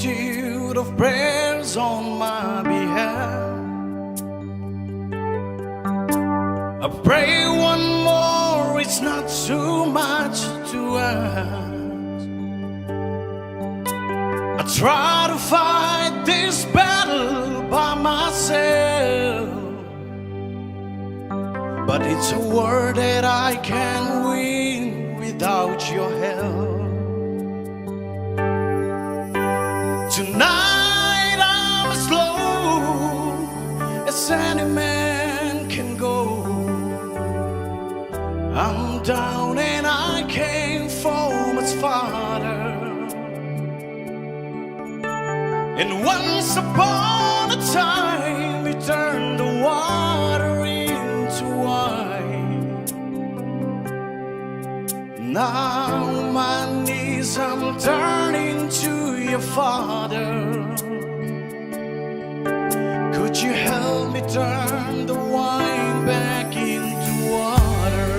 multitude of prayers on my behalf. I pray one more, it's not too much to ask. I try to fight this battle by myself, but it's a war that I can't win without your help. Tonight I'm as low as any man can go. I'm down and I came from much farther. And once upon a time we turned the water into wine. Now on my knees I'm turning to your Father. Could you help me turn the wine back into water?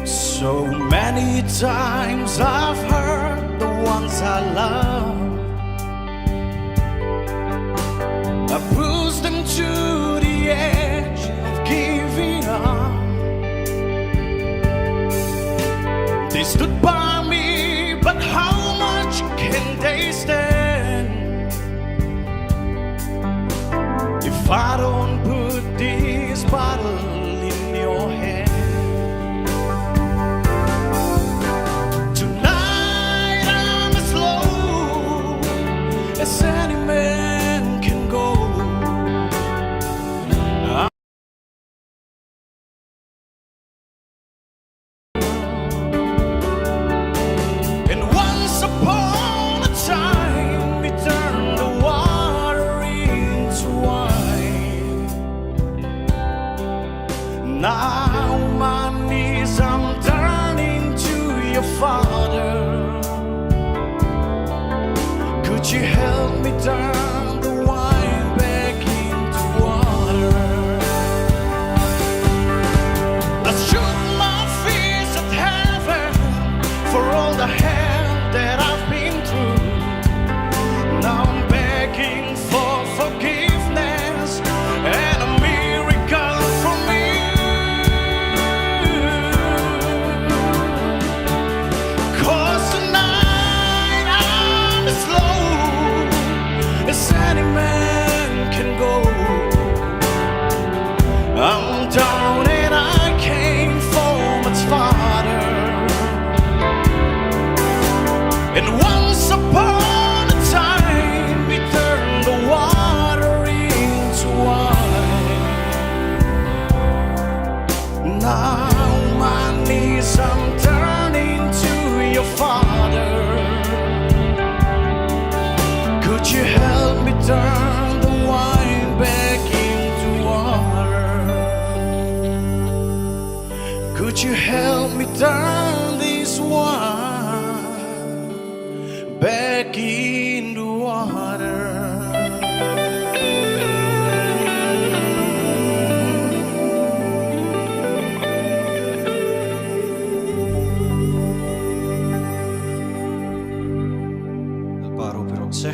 So many times I've hurt the ones I love. I pushed them to the edge of giving up. They stood by me, but how much can they stand if I don't put this bottle in your hand? Tonight I'm as low as any man can go. Now on my knees I'm turning to your Father. Could you help me turn the wine back into water? I shook my fist at heaven for all the hell that I've been through. Now I'm begging for forgiveness and a miracle from you. 'Cause tonight I'm as low as any man can go. I'm down and I came from much farther. And once upon a time we turned the water into wine. Now on my knees I'm turning to your Father. Could you help me turn the wine back into water? Could you help me turn this wine back into water? البارو بروكسه